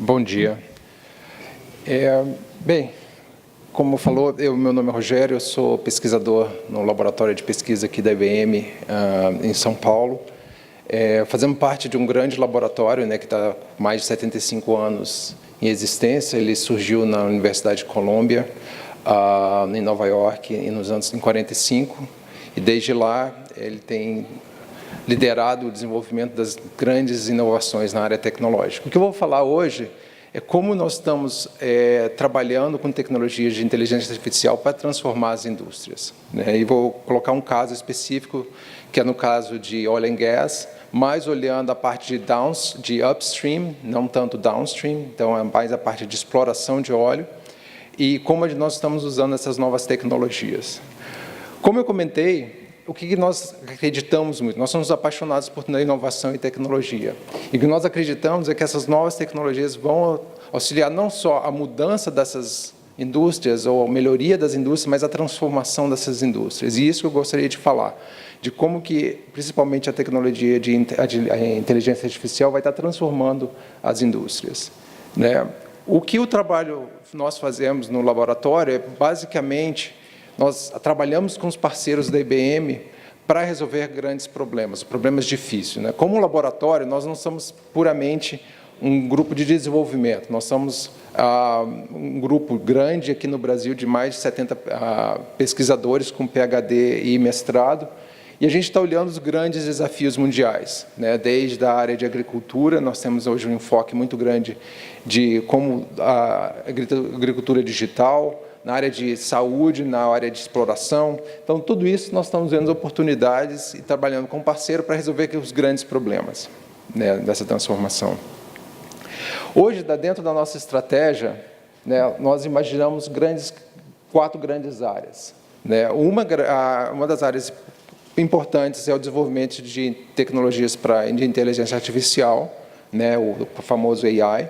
Bom dia. Bem, como falou, meu nome é Rogério, eu sou pesquisador no laboratório de pesquisa aqui da IBM, em São Paulo. Fazemos parte de um grande laboratório, né, que está com mais de 75 anos em existência. Ele surgiu na Universidade de Colômbia, em Nova York, nos anos 45, e desde lá ele tem liderado o desenvolvimento das grandes inovações na área tecnológica. O que eu vou falar hoje é como nós estamos trabalhando com tecnologias de inteligência artificial para transformar as indústrias, né? E vou colocar um caso específico, que é no caso de oil and gas, mais olhando a parte de upstream, não tanto downstream, então é mais a parte de exploração de óleo, e como nós estamos usando essas novas tecnologias. Como eu comentei, o que nós acreditamos muito? Nós somos apaixonados por inovação e tecnologia. E o que nós acreditamos é que essas novas tecnologias vão auxiliar não só a mudança dessas indústrias ou a melhoria das indústrias, mas a transformação dessas indústrias. E isso que eu gostaria de falar, de como que, principalmente, a tecnologia de inteligência artificial vai estar transformando as indústrias, né? O que o trabalho nós fazemos no laboratório é, basicamente, nós trabalhamos com os parceiros da IBM para resolver grandes problemas difíceis, né? Como laboratório, nós não somos puramente um grupo de desenvolvimento, nós somos um grupo grande aqui no Brasil de mais de 70 pesquisadores com PhD e mestrado, e a gente está olhando os grandes desafios mundiais, né? Desde a área de agricultura, nós temos hoje um enfoque muito grande de como a agricultura digital, na área de saúde, na área de exploração. Então, tudo isso nós estamos vendo oportunidades e trabalhando com um parceiro para resolver os grandes problemas, né, dessa transformação. Hoje, dentro da nossa estratégia, né, nós imaginamos quatro grandes áreas, né? Uma das áreas importantes é o desenvolvimento de tecnologias de inteligência artificial, né, o famoso AI.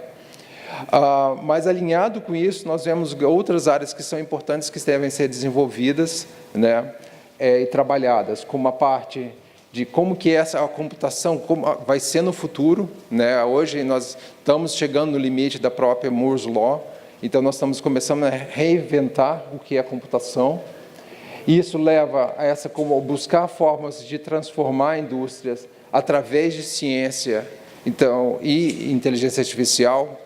Mas, alinhado com isso, nós vemos outras áreas que são importantes, que devem ser desenvolvidas, né, e trabalhadas, como a parte de como que essa computação vai ser no futuro, né? Hoje nós estamos chegando no limite da própria Moore's Law, então nós estamos começando a reinventar o que é a computação. Isso leva a como buscar formas de transformar indústrias através de ciência, então, e inteligência artificial.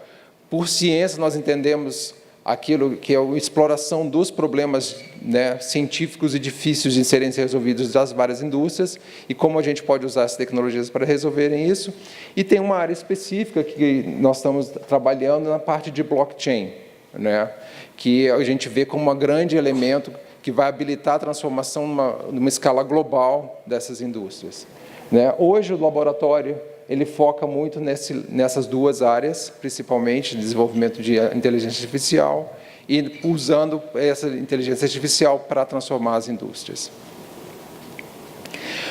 Por ciência, nós entendemos aquilo que é a exploração dos problemas, né, científicos e difíceis de serem resolvidos das várias indústrias e como a gente pode usar as tecnologias para resolverem isso. E tem uma área específica que nós estamos trabalhando na parte de blockchain, né, que a gente vê como um grande elemento que vai habilitar a transformação numa escala global dessas indústrias, né? Hoje, o laboratório ele foca muito nessas duas áreas, principalmente desenvolvimento de inteligência artificial e usando essa inteligência artificial para transformar as indústrias.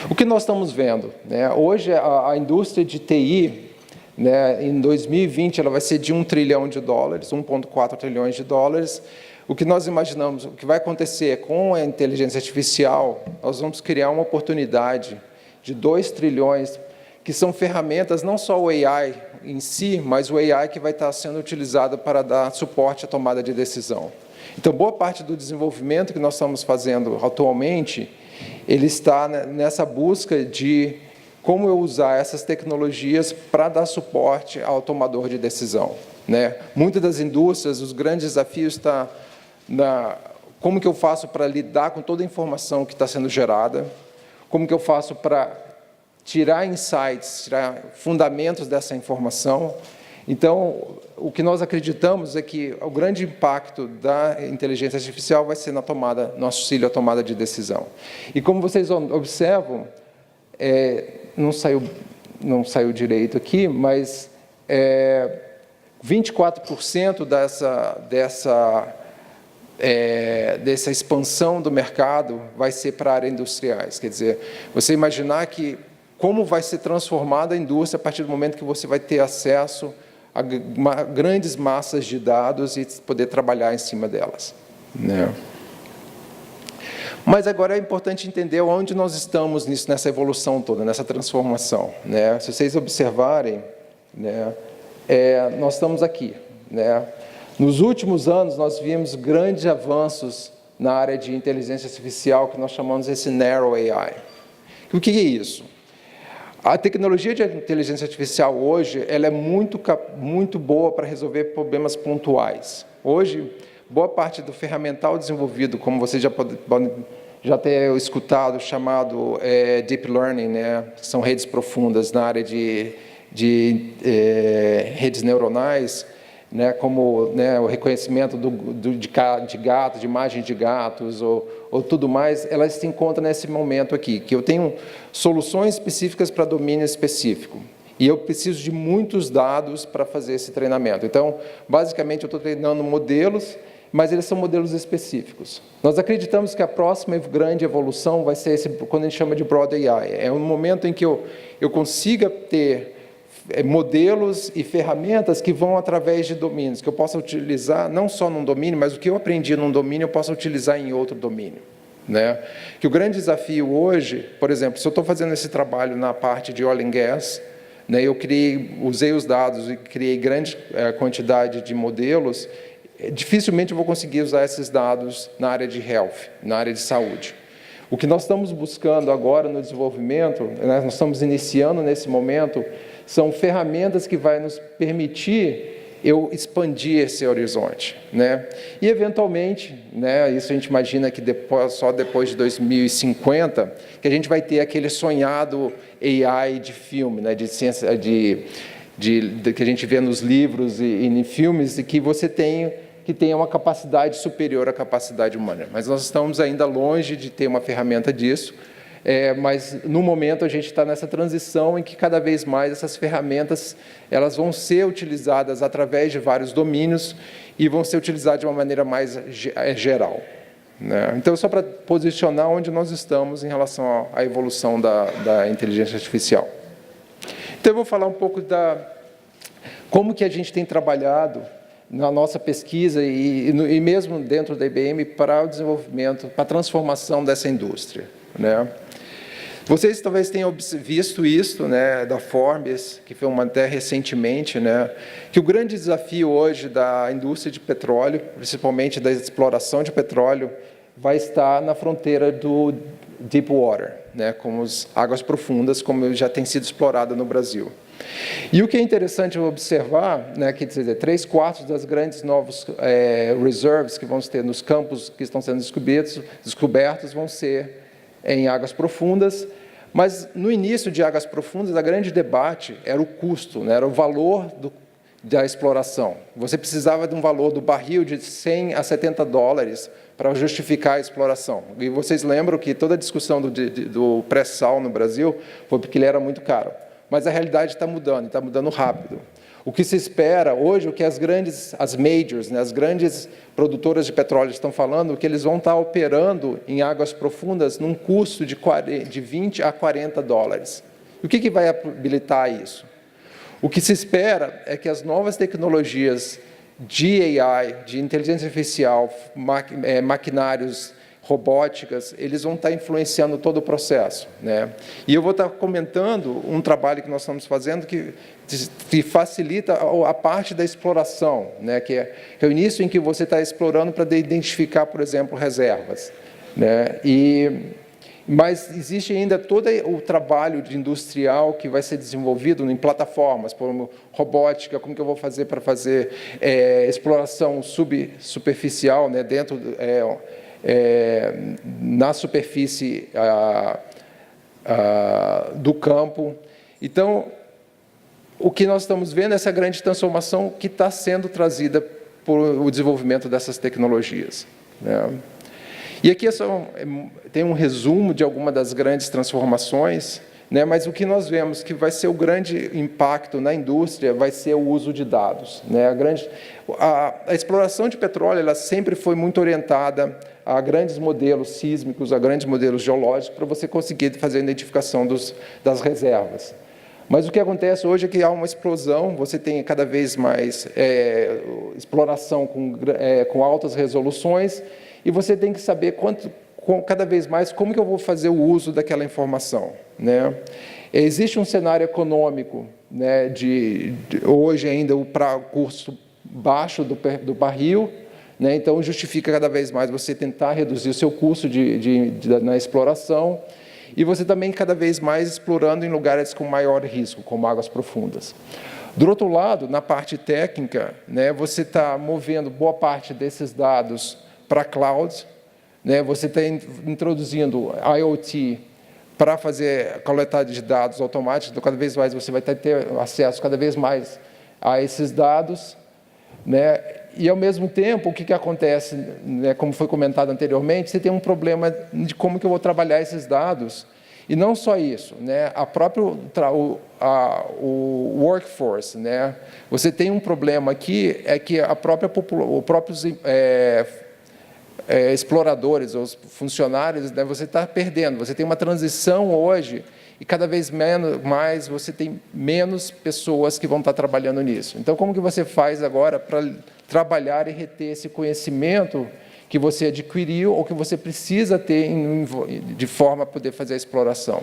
O que nós estamos vendo, né? Hoje, a indústria de TI, né, em 2020, ela vai ser de $1 trilhão, 1,4 trilhões de dólares. O que nós imaginamos, o que vai acontecer com a inteligência artificial, nós vamos criar uma oportunidade de 2 trilhões, que são ferramentas, não só o AI em si, mas o AI que vai estar sendo utilizado para dar suporte à tomada de decisão. Então, boa parte do desenvolvimento que nós estamos fazendo atualmente, ele está nessa busca de como eu usar essas tecnologias para dar suporte ao tomador de decisão, né? Muitas das indústrias, os grandes desafios estão como que eu faço para lidar com toda a informação que está sendo gerada, como que eu faço para tirar insights, tirar fundamentos dessa informação. Então, o que nós acreditamos é que o grande impacto da inteligência artificial vai ser no auxílio à tomada de decisão. E como vocês observam, não saiu direito aqui, mas 24% dessa expansão do mercado vai ser para a área industriais. Quer dizer, você imaginar que como vai ser transformada a indústria a partir do momento que você vai ter acesso a grandes massas de dados e poder trabalhar em cima delas, né? Mas agora é importante entender onde nós estamos nessa evolução toda, nessa transformação, né? Se vocês observarem, né, nós estamos aqui, né? Nos últimos anos, nós vimos grandes avanços na área de inteligência artificial, que nós chamamos esse Narrow AI. O que é isso? A tecnologia de inteligência artificial hoje, ela é muito boa para resolver problemas pontuais. Hoje, boa parte do ferramental desenvolvido, como vocês já podem já ter escutado, chamado Deep Learning, né? São redes profundas na área de redes neuronais, né, como, né, o reconhecimento de gatos, de imagens de gatos ou tudo mais, elas se encontram nesse momento aqui, que eu tenho soluções específicas para domínio específico. E eu preciso de muitos dados para fazer esse treinamento. Então, basicamente, eu estou treinando modelos, mas eles são modelos específicos. Nós acreditamos que a próxima grande evolução vai ser esse, quando a gente chama de Broad AI. É um momento em que eu consiga ter modelos e ferramentas que vão através de domínios, que eu possa utilizar não só num domínio, mas o que eu aprendi num domínio eu possa utilizar em outro domínio, né? Que o grande desafio hoje, por exemplo, se eu estou fazendo esse trabalho na parte de oil and gas, né, eu usei os dados e criei grande quantidade de modelos, dificilmente eu vou conseguir usar esses dados na área de health, na área de saúde. O que nós estamos buscando agora no desenvolvimento, né, nós estamos iniciando nesse momento, são ferramentas que vai nos permitir eu expandir esse horizonte, né? E, eventualmente, né, isso a gente imagina que só depois de 2050, que a gente vai ter aquele sonhado AI de filme, né, de ciência, que a gente vê nos livros e em filmes, e que você tenha uma capacidade superior à capacidade humana. Mas nós estamos ainda longe de ter uma ferramenta disso, mas no momento a gente está nessa transição em que cada vez mais essas ferramentas elas vão ser utilizadas através de vários domínios e vão ser utilizadas de uma maneira mais geral, né? Então, só para posicionar onde nós estamos em relação à evolução da inteligência artificial. Então, eu vou falar um pouco como que a gente tem trabalhado na nossa pesquisa e mesmo dentro da IBM para o desenvolvimento, para a transformação dessa indústria, né? Vocês talvez tenham visto isso, né, da Forbes, que foi até recentemente, né, que o grande desafio hoje da indústria de petróleo, principalmente da exploração de petróleo, vai estar na fronteira do deep water, né, como as águas profundas, como já tem sido explorada no Brasil. E o que é interessante observar, né, que dizer, 3/4 das grandes novos reserves que vão ter nos campos que estão sendo descobertos vão ser em águas profundas, mas no início de águas profundas, o grande debate era o custo, né, era o valor da exploração. Você precisava de um valor do barril de 100 a 70 dólares para justificar a exploração. E vocês lembram que toda a discussão do pré-sal no Brasil foi porque ele era muito caro. Mas a realidade está mudando rápido. O que se espera hoje, o que as majors, né, as grandes produtoras de petróleo estão falando, que eles vão estar operando em águas profundas num custo de 20 a 40 dólares. E o que vai habilitar isso? O que se espera é que as novas tecnologias de AI, de inteligência artificial, maquinários, robóticas, eles vão estar influenciando todo o processo, né? E eu vou estar comentando um trabalho que nós estamos fazendo que facilita a parte da exploração, né? Que é o início em que você está explorando para identificar, por exemplo, reservas, né? Mas existe ainda todo o trabalho de industrial que vai ser desenvolvido em plataformas, como robótica, como que eu vou fazer para fazer exploração superficial, né? Dentro na superfície do campo. Então, o que nós estamos vendo é essa grande transformação que está sendo trazida por o desenvolvimento dessas tecnologias, né? E aqui tem um resumo de algumas das grandes transformações, né? Mas o que nós vemos que vai ser o grande impacto na indústria vai ser o uso de dados, né? A exploração de petróleo ela sempre foi muito orientada a grandes modelos sísmicos, a grandes modelos geológicos, para você conseguir fazer a identificação das reservas. Mas o que acontece hoje é que há uma explosão, você tem cada vez mais exploração com altas resoluções, e você tem que saber cada vez mais, como que eu vou fazer o uso daquela informação, né? Existe um cenário econômico, né, hoje ainda o custo baixo do barril, né, então justifica cada vez mais você tentar reduzir o seu custo na exploração, e você também cada vez mais explorando em lugares com maior risco, como águas profundas. Do outro lado, na parte técnica, né, você está movendo boa parte desses dados para a cloud, né, você está introduzindo IoT para fazer coletagem de dados automáticos, então cada vez mais você vai ter acesso cada vez mais a esses dados, né, e ao mesmo tempo, o que acontece, né, como foi comentado anteriormente, você tem um problema de como que eu vou trabalhar esses dados. E não só isso, né? O workforce, né? Você tem um problema aqui, é que os próprios exploradores, os funcionários, né, você está perdendo. Você tem uma transição hoje e cada vez mais você tem menos pessoas que vão estar trabalhando nisso. Então, como que você faz agora para trabalhar e reter esse conhecimento que você adquiriu ou que você precisa ter de forma a poder fazer a exploração?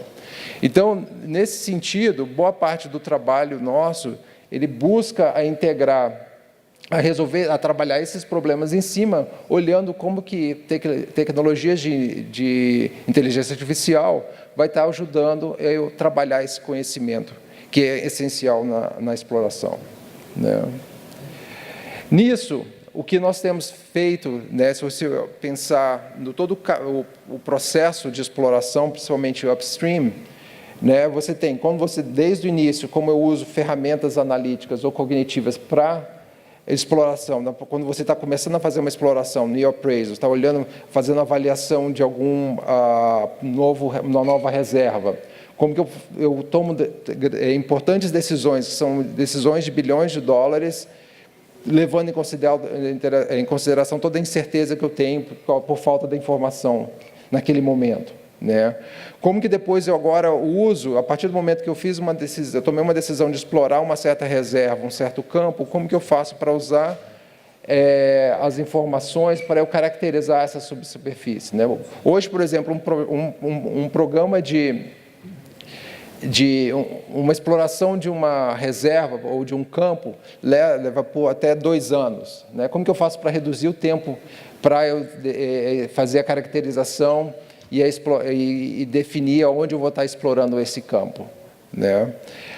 Então, nesse sentido, boa parte do trabalho nosso, ele busca a integrar, a trabalhar esses problemas em cima, olhando como que tecnologias de inteligência artificial vai estar ajudando eu trabalhar esse conhecimento, que é essencial na exploração, né? Nisso, o que nós temos feito, né, se você pensar no todo o processo de exploração, principalmente o upstream, né, você tem, desde o início, como eu uso ferramentas analíticas ou cognitivas para exploração, quando você está começando a fazer uma exploração no appraisal, está olhando, fazendo avaliação de uma nova reserva, como que eu tomo importantes decisões, que são decisões de bilhões de dólares, levando em consideração toda a incerteza que eu tenho por falta da informação naquele momento, né? Como que depois eu agora uso, a partir do momento que eu fiz uma decisão, eu tomei uma decisão de explorar uma certa reserva, um certo campo, como que eu faço para usar as informações para eu caracterizar essa subsuperfície, né? Hoje, por exemplo, um programa de uma exploração de uma reserva ou de um campo leva por até 2 anos, né? Como que eu faço para reduzir o tempo para eu fazer a caracterização e definir onde eu vou estar explorando esse campo, né?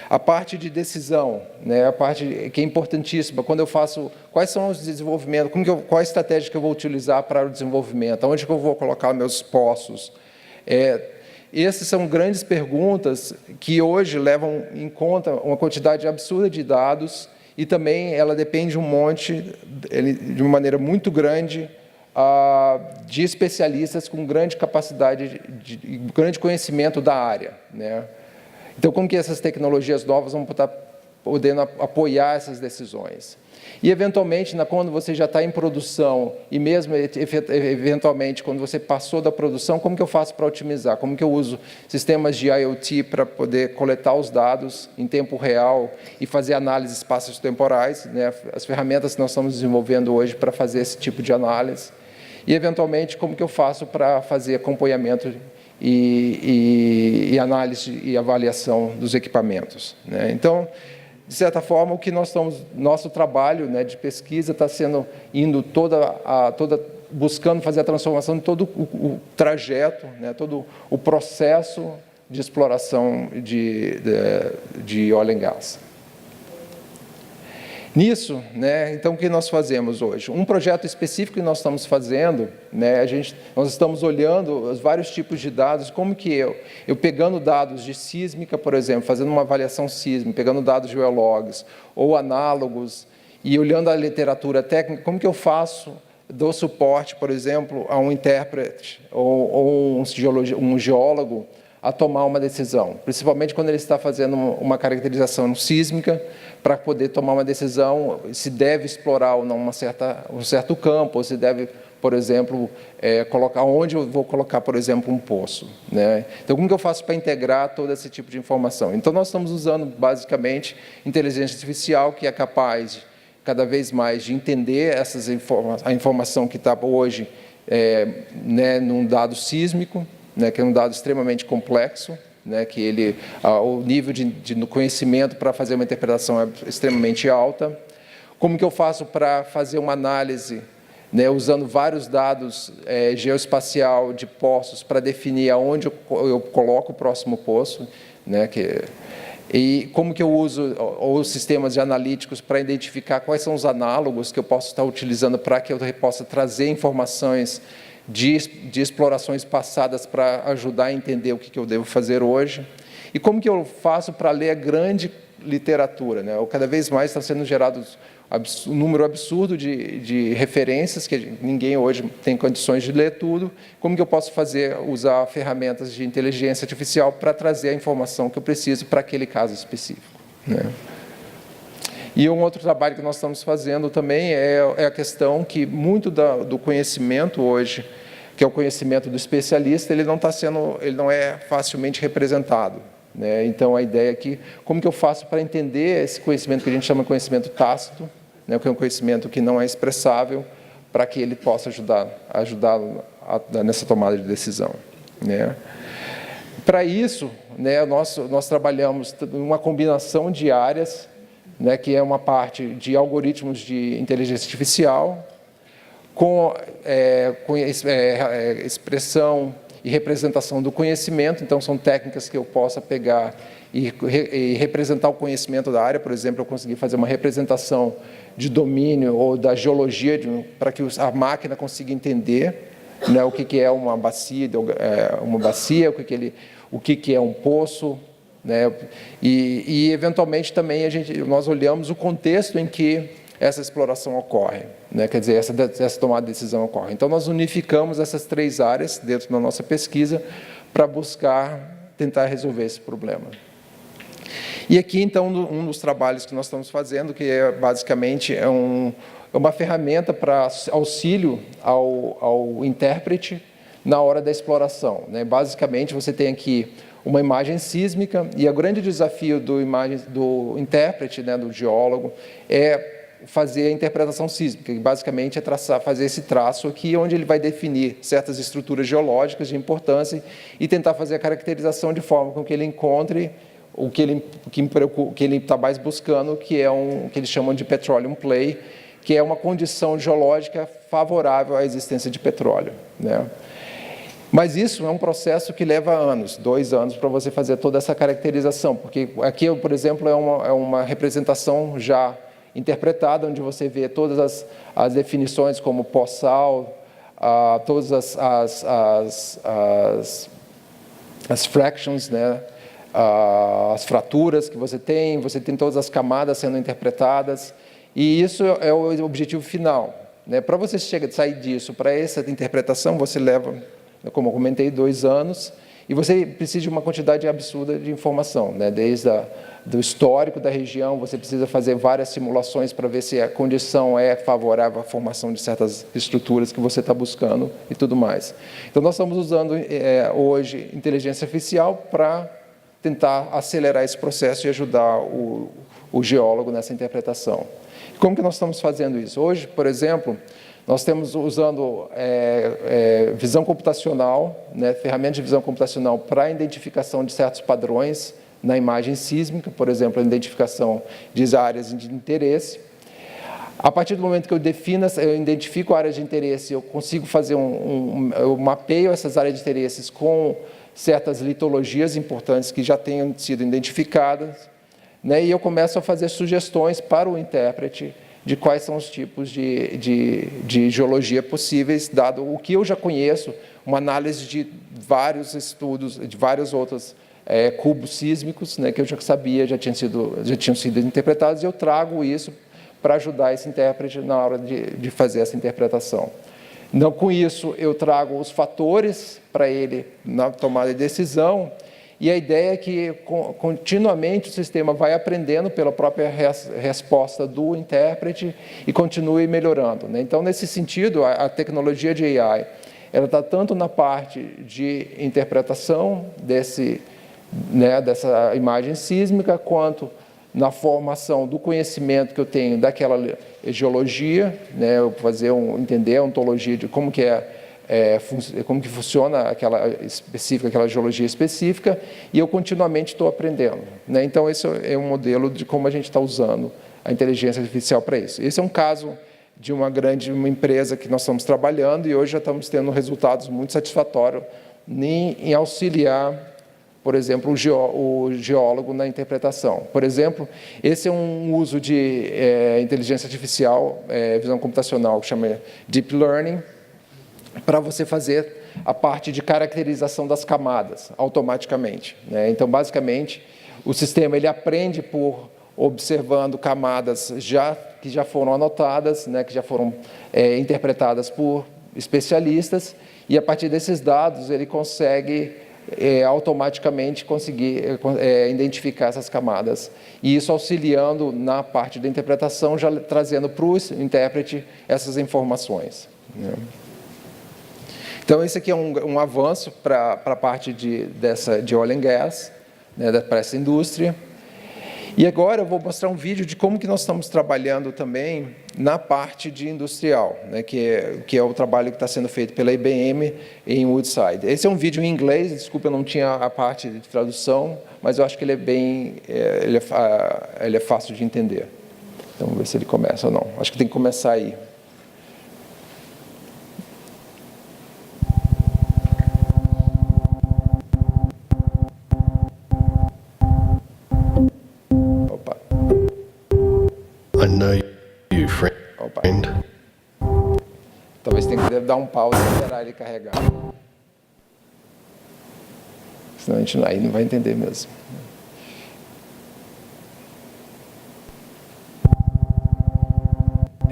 A parte de decisão, né? A parte que é importantíssima, quando eu faço, quais são os desenvolvimentos, qual a estratégia que eu vou utilizar para o desenvolvimento, onde que eu vou colocar meus poços. Essas são grandes perguntas que hoje levam em conta uma quantidade absurda de dados e também ela depende de de uma maneira muito grande, de especialistas com grande capacidade, grande conhecimento da área, né? Então, como que essas tecnologias novas vão estar podendo apoiar essas decisões? E, eventualmente, quando você já está em produção, e mesmo, eventualmente, quando você passou da produção, como que eu faço para otimizar? Como que eu uso sistemas de IoT para poder coletar os dados em tempo real e fazer análises espaço-temporais, né? As ferramentas que nós estamos desenvolvendo hoje para fazer esse tipo de análise. E, eventualmente, como que eu faço para fazer acompanhamento e análise e avaliação dos equipamentos, né? Então, de certa forma, nosso trabalho, né, de pesquisa está buscando fazer a transformação de todo o trajeto, né, todo o processo de exploração de óleo e gás. Nisso, né, então, o que nós fazemos hoje? Um projeto específico que nós estamos fazendo, né, nós estamos olhando os vários tipos de dados, como que eu pegando dados de sísmica, por exemplo, fazendo uma avaliação sísmica, pegando dados geologs ou análogos e olhando a literatura técnica, como que eu dou suporte, por exemplo, a um intérprete ou um geólogo a tomar uma decisão, principalmente quando ele está fazendo uma caracterização sísmica, para poder tomar uma decisão se deve explorar ou não um certo campo, ou se deve, por exemplo, colocar onde eu vou colocar, por exemplo, um poço, né? Então, como que eu faço para integrar todo esse tipo de informação? Então, nós estamos usando, basicamente, inteligência artificial, que é capaz, cada vez mais, de entender a informação que está hoje né, num dado sísmico, né, que é um dado extremamente complexo, né, que o nível de conhecimento para fazer uma interpretação é extremamente alta. Como que eu faço para fazer uma análise, né, usando vários dados geoespacial de poços para definir aonde eu coloco o próximo poço, né, e como que eu uso os sistemas analíticos para identificar quais são os análogos que eu posso estar utilizando para que eu possa trazer informações de explorações passadas para ajudar a entender o que eu devo fazer hoje. E como que eu faço para ler a grande literatura, né? Cada vez mais está sendo gerado um número absurdo de referências, que ninguém hoje tem condições de ler tudo. Como que eu posso usar ferramentas de inteligência artificial para trazer a informação que eu preciso para aquele caso específico, né? E um outro trabalho que nós estamos fazendo também é a questão que muito do conhecimento hoje, que é o conhecimento do especialista, ele não é facilmente representado, né? Então, a ideia aqui, como que eu faço para entender esse conhecimento que a gente chama de conhecimento tácito, né, que é um conhecimento que não é expressável, para que ele possa ajudá-lo nessa tomada de decisão, né? Para isso, né, nós trabalhamos uma combinação de áreas, né, que é uma parte de algoritmos de inteligência artificial, com expressão e representação do conhecimento. Então, são técnicas que eu possa pegar e representar o conhecimento da área. Por exemplo, eu consegui fazer uma representação de domínio ou da geologia para que a máquina consiga entender, né, o que é uma bacia, o que é um poço, né? E eventualmente também nós olhamos o contexto em que essa exploração ocorre, né? Quer dizer, essa tomada de decisão ocorre. Então, nós unificamos essas 3 áreas dentro da nossa pesquisa para tentar resolver esse problema. E aqui, então, um dos trabalhos que nós estamos fazendo, que basicamente uma ferramenta para auxílio ao intérprete na hora da exploração, né? Basicamente, você tem aqui uma imagem sísmica, e o grande desafio do intérprete, né, do geólogo, é fazer a interpretação sísmica, que basicamente é fazer esse traço aqui, onde ele vai definir certas estruturas geológicas de importância e tentar fazer a caracterização de forma com que ele encontre o que ele está mais buscando, que é que eles chamam de petroleum play, que é uma condição geológica favorável à existência de petróleo, né? Mas isso é um processo que leva anos, 2 anos, para você fazer toda essa caracterização, porque aqui, por exemplo, é uma representação já interpretada, onde você vê todas as definições como pós-sal, todas as fractions, né? As fraturas que você tem todas as camadas sendo interpretadas, e isso é o objetivo final, né? Para você sair disso, para essa interpretação, você leva, como eu comentei, 2 anos, e você precisa de uma quantidade absurda de informação, né? Desde do histórico da região, você precisa fazer várias simulações para ver se a condição é favorável à formação de certas estruturas que você está buscando e tudo mais. Então, nós estamos usando hoje inteligência artificial para tentar acelerar esse processo e ajudar o geólogo nessa interpretação. Como que nós estamos fazendo isso? Hoje, por exemplo, nós estamos usando visão computacional, né, ferramentas de visão computacional para a identificação de certos padrões na imagem sísmica, por exemplo, a identificação de áreas de interesse. A partir do momento que eu identifico áreas de interesse, eu consigo fazer eu mapeio essas áreas de interesses com certas litologias importantes que já tenham sido identificadas, né, e eu começo a fazer sugestões para o intérprete de quais são os tipos de geologia possíveis, dado o que eu já conheço, uma análise de vários estudos, de vários outros cubos sísmicos, né, que eu já sabia, já tinham sido interpretados, e eu trago isso para ajudar esse intérprete na hora de fazer essa interpretação. Então, com isso, eu trago os fatores para ele na tomada de decisão, e a ideia é que continuamente o sistema vai aprendendo pela própria resposta do intérprete e continue melhorando, né? Então, nesse sentido, a tecnologia de AI, ela está tanto na parte de interpretação dessa imagem sísmica, quanto na formação do conhecimento que eu tenho daquela geologia, né? Eu entender a ontologia de como que é como que funciona aquela geologia específica, e eu continuamente estou aprendendo, né? Então, esse é um modelo de como a gente está usando a inteligência artificial para isso. Esse é um caso de uma empresa que nós estamos trabalhando, e hoje já estamos tendo resultados muito satisfatórios em auxiliar, por exemplo, o geólogo na interpretação. Por exemplo, esse é um uso de inteligência artificial, visão computacional, que chama Deep Learning, para você fazer a parte de caracterização das camadas automaticamente, né? Então, basicamente, o sistema ele aprende por observando camadas que já foram anotadas, né, que já foram interpretadas por especialistas, e a partir desses dados ele consegue automaticamente conseguir identificar essas camadas, e isso auxiliando na parte da interpretação, já trazendo para o intérprete essas informações, né? Então, esse aqui é um avanço para a parte de oil and gas, né, para essa indústria. E agora eu vou mostrar um vídeo de como que nós estamos trabalhando também na parte de industrial, né, que é o trabalho que está sendo feito pela IBM em Woodside. Esse é um vídeo em inglês, desculpa, eu não tinha a parte de tradução, mas eu acho que ele é fácil de entender. Então, vamos ver se ele começa ou não. Acho que tem que começar aí. I know you, friend. Opa. Talvez tenha que dar um pause e esperar ele carregar. Senão a gente aí não vai entender mesmo.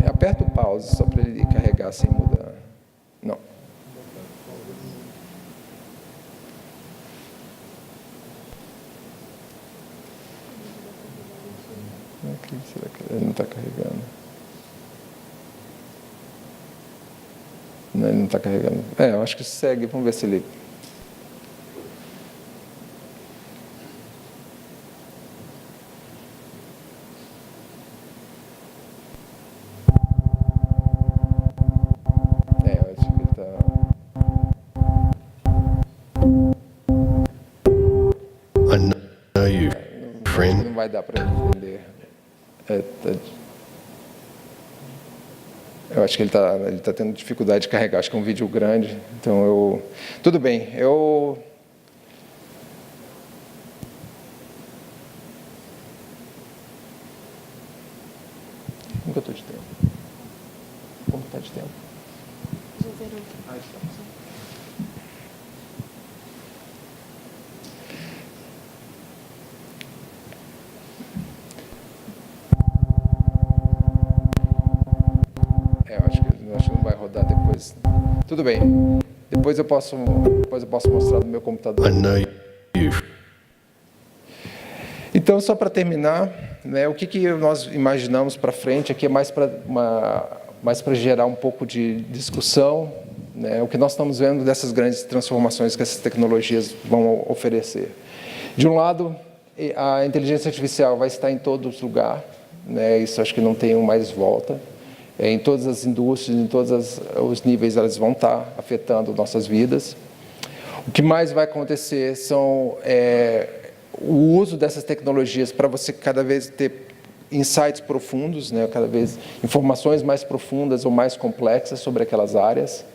Aperta o pause só para ele carregar sem mudar. Não. Será que ele não está carregando? Não, ele não está carregando. Eu acho que segue. Vamos ver se ele... eu acho que ele está... I know you, friend. Não vai dar para ele entender. Eu acho que ele tá tendo dificuldade de carregar. Acho que é um vídeo grande. Então, tudo bem. Como que eu estou de tempo? Como está de tempo? Já zerou. Está. Acho que não vai rodar depois. Tudo bem. Depois eu posso mostrar no meu computador. I know you. Então, só para terminar, né, o que nós imaginamos para frente aqui é mais para gerar um pouco de discussão, né, o que nós estamos vendo dessas grandes transformações que essas tecnologias vão oferecer. De um lado, a inteligência artificial vai estar em todos os lugares, né, isso acho que não tem mais volta. Em todas as indústrias, em todos os níveis, elas vão estar afetando nossas vidas. O que mais vai acontecer são o uso dessas tecnologias para você cada vez ter insights profundos, né, cada vez informações mais profundas ou mais complexas sobre aquelas áreas.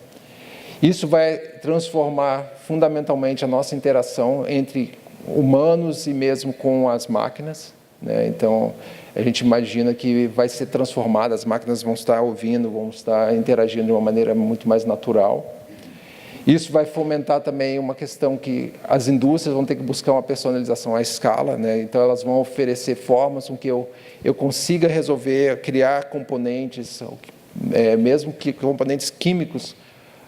Isso vai transformar fundamentalmente a nossa interação entre humanos e mesmo com as máquinas, né? Então, a gente imagina que vai ser transformada, as máquinas vão estar ouvindo, vão estar interagindo de uma maneira muito mais natural. Isso vai fomentar também uma questão que as indústrias vão ter que buscar uma personalização à escala, né? Então, elas vão oferecer formas com que eu consiga resolver, criar componentes, mesmo que componentes químicos,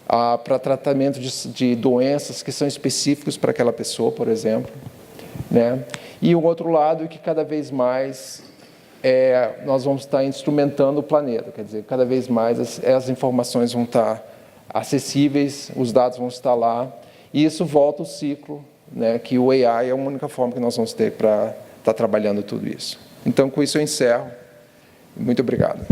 para tratamento de doenças que são específicos para aquela pessoa, por exemplo, né? E o outro lado é que cada vez mais nós vamos estar instrumentando o planeta, quer dizer, cada vez mais as informações vão estar acessíveis, os dados vão estar lá, e isso volta o ciclo, né, que o AI é a única forma que nós vamos ter para estar trabalhando tudo isso. Então, com isso eu encerro. Muito obrigado.